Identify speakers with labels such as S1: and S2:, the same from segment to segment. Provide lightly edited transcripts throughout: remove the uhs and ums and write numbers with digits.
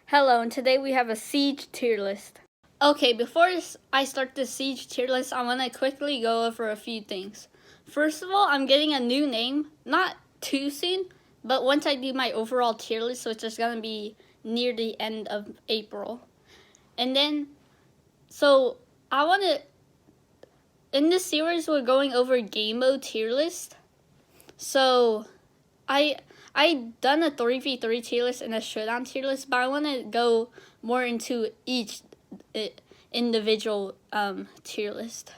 S1: Hello, and today we have a Siege tier list. Okay, before I start the Siege tier list, I want to quickly go over a few things. First of all, I'm getting a new name, not too soon, but once I do my overall tier list, which is going to be near the end of April. And then, so I want to, in this series, we're going over game mode tier list. So, I done a 3v3 tier list and a showdown tier list, but I want to go more into each individual tier list.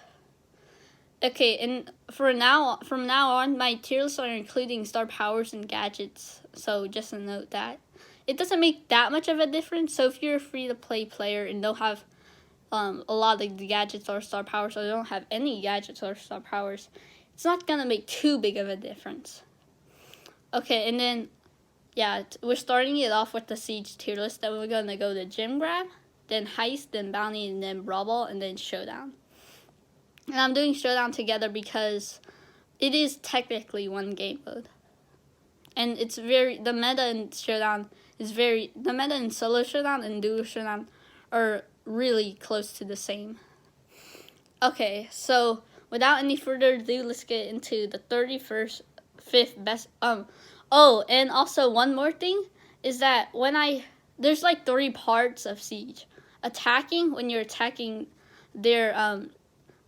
S1: Okay, and from now on, my tier lists are including star powers and gadgets. So just to note that it doesn't make that much of a difference. So if you're a free-to-play player and don't have a lot of the gadgets or star powers, or don't have any gadgets or star powers, it's not gonna make too big of a difference. Okay, and then, yeah, we're starting it off with the Siege tier list. Then we're going to go to Gym Grab, then Heist, then Bounty, and then Brawl Ball, and then Showdown. And I'm doing Showdown together because it is technically one game mode. And it's the meta in Showdown is the meta in Solo Showdown and Duo Showdown are really close to the same. Okay, so without any further ado, let's get into the 31st. 5th best. Oh, and also one more thing is that there's like 3 parts of Siege. Attacking, when you're attacking your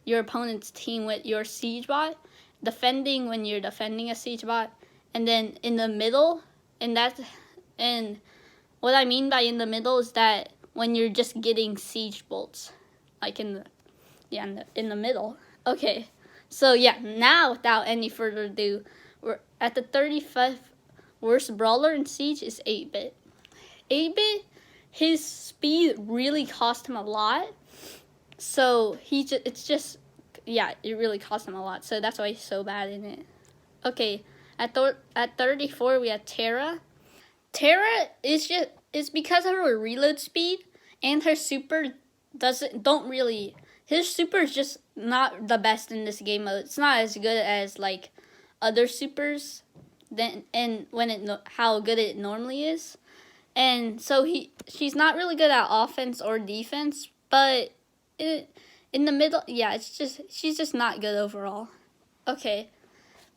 S1: opponent's team with your Siege bot. Defending, when you're defending a Siege bot. And then in the middle, and what I mean by in the middle is that when you're just getting Siege bolts, like in the middle. Okay, so yeah, now without any further ado, we're at the 35th worst brawler in Siege is 8-bit. 8-bit, his speed really cost him a lot. So it really cost him a lot. So that's why he's so bad in it. Okay, at 34 we have Terra. Terra is because of her reload speed and her super his super is just not the best in this game mode. It's not as good as like other supers how good it normally is. And so she's not really good at offense or defense, but in the middle, yeah, she's just not good overall. Okay.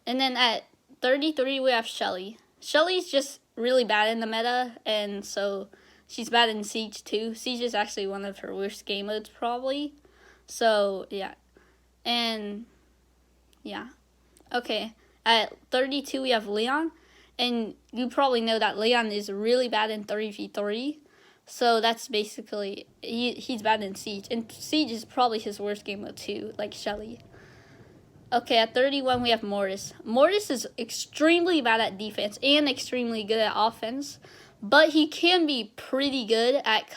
S1: And then at 33 we have Shelly. Shelly's just really bad in the meta, and so she's bad in Siege too. Siege is actually one of her worst game modes probably. So, yeah. And yeah. Okay. At 32, we have Leon. And you probably know that Leon is really bad in 3v3. So that's basically, he's bad in Siege. And Siege is probably his worst game mode too, like Shelly. Okay, at 31, we have Mortis. Mortis is extremely bad at defense and extremely good at offense. But he can be pretty good at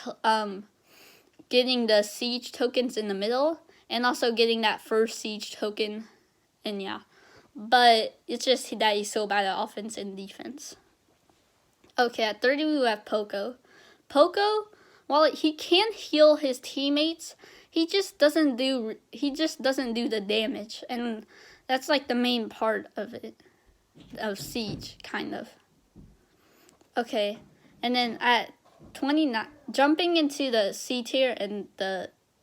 S1: getting the Siege tokens in the middle. And also getting that first Siege token. And yeah. But it's just that he's so bad at offense and defense. Okay, at 30 we have Poco. Poco, while he can heal his teammates, he just doesn't do the damage, and that's like the main part of it, of Siege, kind of. Okay, and then at 29, jumping into the C tier and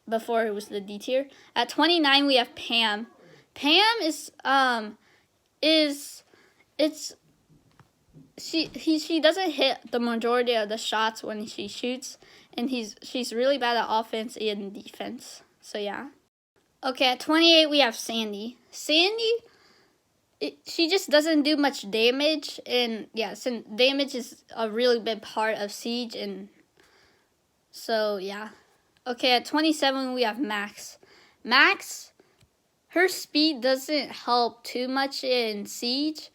S1: before it was the D tier. At 29 we have Pam. Pam she doesn't hit the majority of the shots when she shoots, and she's really bad at offense and defense. So yeah. Okay, at 28 we have Sandy. Sandy, she just doesn't do much damage, and yeah, so damage is a really big part of Siege, and so yeah. Okay, at 27 we have Max. Max, her speed doesn't help too much in Siege,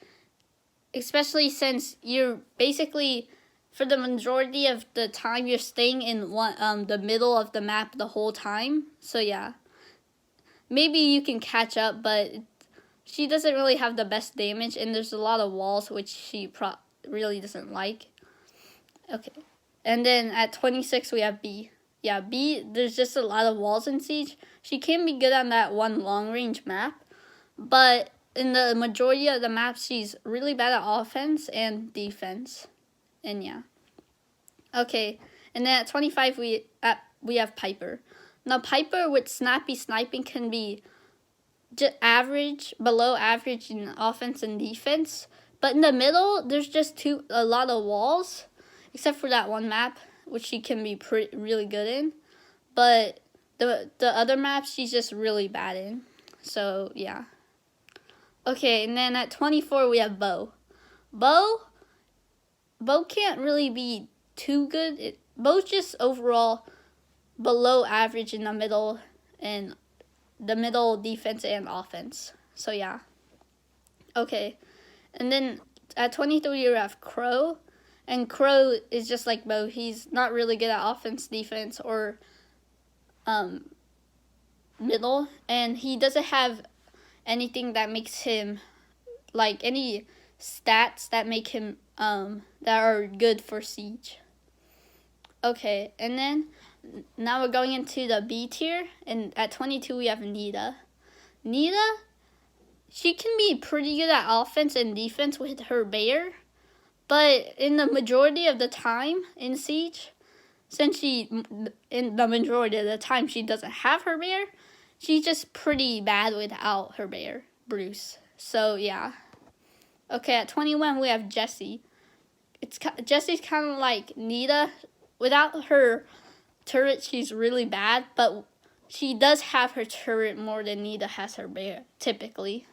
S1: especially since you're basically, for the majority of the time, you're staying in the middle of the map the whole time. So yeah, maybe you can catch up, but she doesn't really have the best damage, and there's a lot of walls, which she really doesn't like. Okay, and then at 26 we have B. Yeah, B, there's just a lot of walls in Siege. She can be good on that one long-range map, but in the majority of the maps, she's really bad at offense and defense. And yeah. Okay, And then at 25 we have Piper. Now Piper with snappy sniping can be just average, below average in offense and defense. But in the middle, there's just a lot of walls, except for that one map, which she can be really good in. But the other maps, she's just really bad in. So, yeah. Okay, and then at 24, we have Bo. Bo can't really be too good. Bo's just overall below average in the middle, and the middle defense and offense. So, yeah. Okay. And then at 23, you have Crow. And Crow is just like Bo. He's not really good at offense, defense, or middle. And he doesn't have anything that makes him, like, any stats that make him, that are good for Siege. Okay, and then now we're going into the B tier. And at 22, we have Nita. Nita, she can be pretty good at offense and defense with her bear, but in the majority of the time in Siege, since in the majority of the time she doesn't have her bear, she's just pretty bad without her bear, Bruce. So, yeah. Okay, at 21, we have Jessie. Jessie's kind of like Nita. Without her turret, she's really bad, but she does have her turret more than Nita has her bear, typically.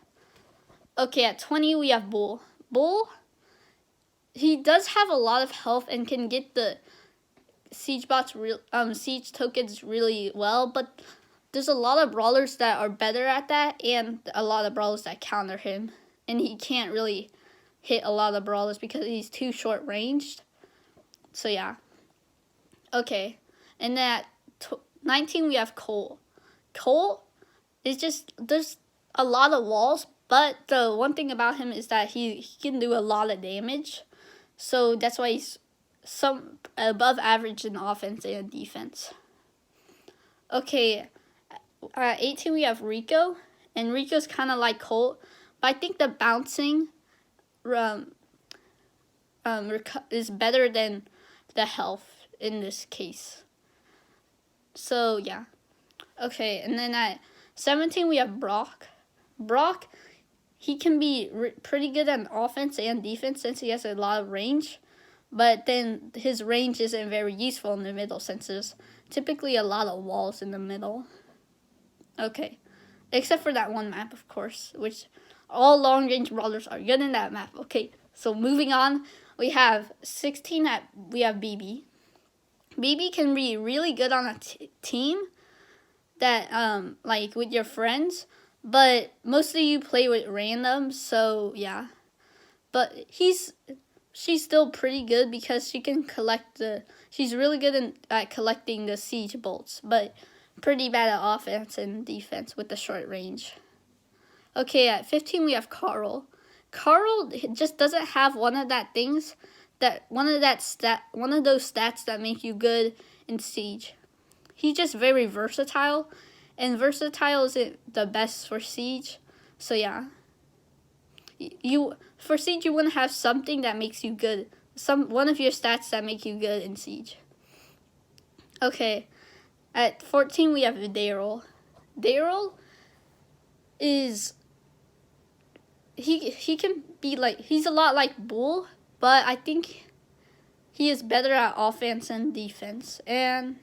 S1: Okay, at 20, we have Bull. Bull, he does have a lot of health and can get the siege tokens really well, but there's a lot of brawlers that are better at that, and a lot of brawlers that counter him, and he can't really hit a lot of brawlers because he's too short ranged. So, yeah. Okay, and then at 19, we have Cole. Cole is just, there's a lot of walls, but the one thing about him is that he can do a lot of damage. So that's why he's some above average in offense and defense. Okay, at 18 we have Rico. And Rico's kind of like Colt. But I think the bouncing is better than the health in this case. So, yeah. Okay, and then at 17 we have Brock. Brock, he can be pretty good at offense and defense since he has a lot of range. But then his range isn't very useful in the middle since there's typically a lot of walls in the middle. Okay, except for that one map, of course, which all long-range brawlers are good in that map. Okay, so moving on, we have 16 we have BB. BB can be really good on a team that, like, with your friends, but mostly you play with randoms, so, yeah. But she's still pretty good because she can she's really good at collecting the siege bolts, but pretty bad at offense and defense with the short range. Okay, at 15 we have Carl. Carl just doesn't have one of those stats that make you good in Siege. He's just very versatile, and versatile isn't the best for Siege. So yeah, for Siege you want to have something that makes you good, one of your stats that make you good in Siege. Okay, at 14 we have Daryl. Daryl is he can be like, he's a lot like Bull, but I think he is better at offense and defense, and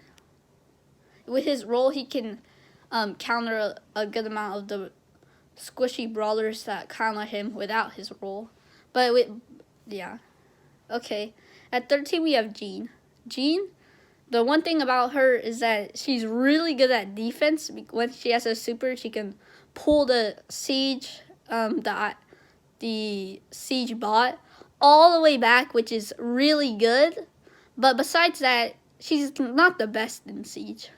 S1: with his role he can counter a good amount of the squishy brawlers that counter him without his role. But yeah. Okay, at 13 we have Jean. Jean, the one thing about her is that she's really good at defense. When she has a super, she can pull the siege, the siege bot all the way back, which is really good. But besides that, she's not the best in Siege.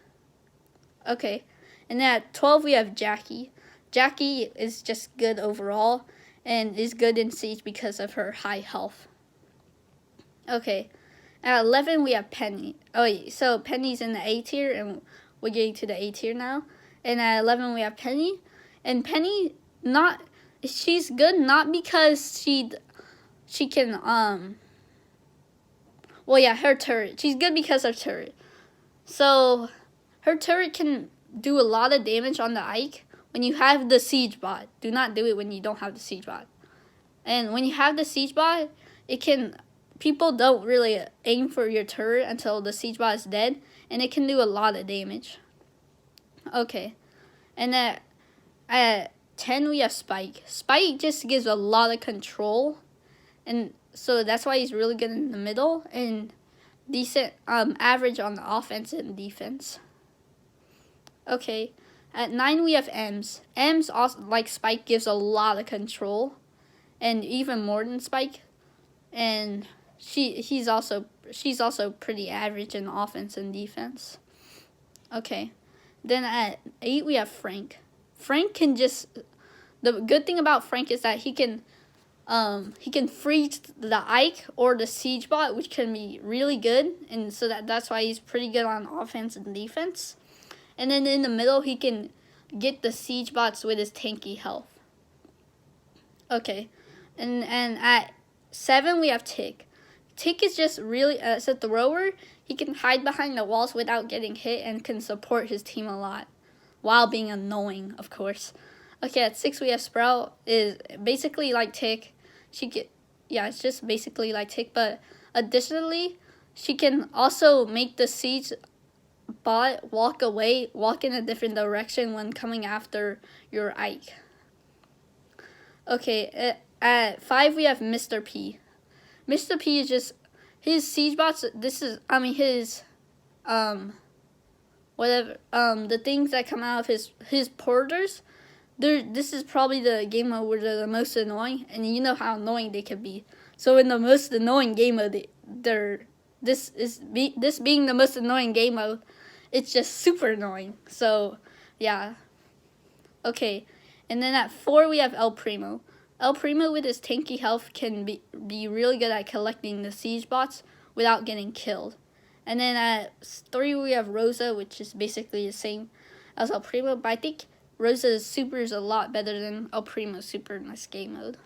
S1: Okay, and then at 12 we have Jackie. Jackie is just good overall and is good in Siege because of her high health. Okay, at 11 we have Penny. Oh, so Penny's in the A tier, and we're getting to the A tier now. And at 11 we have Penny, and Penny she's good not because she can Well, yeah, her turret. She's good because her turret. So, her turret can do a lot of damage on the Ike when you have the siege bot. Do not do it when you don't have the siege bot. And when you have the siege bot, people don't really aim for your turret until the siege bot is dead, and it can do a lot of damage. Okay, and at 10 we have Spike. Spike just gives a lot of control, and so that's why he's really good in the middle and decent average on the offense and defense. Okay, at 9 we have Ems. Ems also, like Spike, gives a lot of control, and even more than Spike. And she's also pretty average in offense and defense. Okay, then at 8 we have Frank. Frank can the good thing about Frank is that he can freeze the Ike or the siege bot, which can be really good, and so that's why he's pretty good on offense and defense. And then in the middle, he can get the siege bots with his tanky health. Okay, and at 7 we have Tick. Tick is just really, as a thrower, he can hide behind the walls without getting hit and can support his team a lot, while being annoying, of course. Okay, at 6 we have Sprout. Is basically like Tick. It's just basically like Tick, but additionally, she can also make the siege bot walk in a different direction when coming after your Ike. Okay, at 5 we have Mr. P. Mr. P is just his siege bots. The things that come out of his porters. This is probably the game mode where they're the most annoying, and you know how annoying they can be. So in the most annoying game mode, this being the most annoying game mode, it's just super annoying. So yeah, okay. And then at 4 we have El Primo. El Primo with his tanky health can be really good at collecting the siege bots without getting killed. And then at 3 we have Rosa, which is basically the same as El Primo, but I think Rosa's super is a lot better than El Primo's super in this game mode.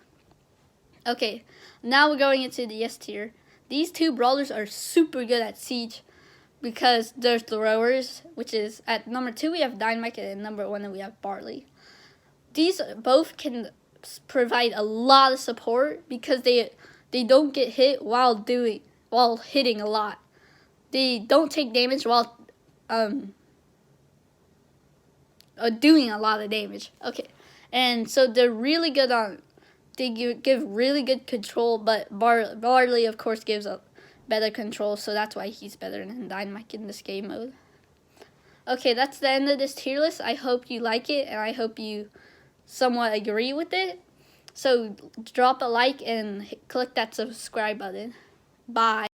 S1: Okay, now we're going into the S tier. These two brawlers are super good at siege because they're throwers, which is at number 2 we have Dynamite, and number 1 we have Barley. These both can provide a lot of support because they don't get hit while hitting a lot. They don't take damage while doing a lot of damage. Okay, and so they're really good they give really good control, but Barley of course gives a better control, so that's why he's better than Dynamite in this game mode. Okay, that's the end of this tier list. I hope you like it, and I hope you somewhat agree with it. So drop a like and click that subscribe button. Bye.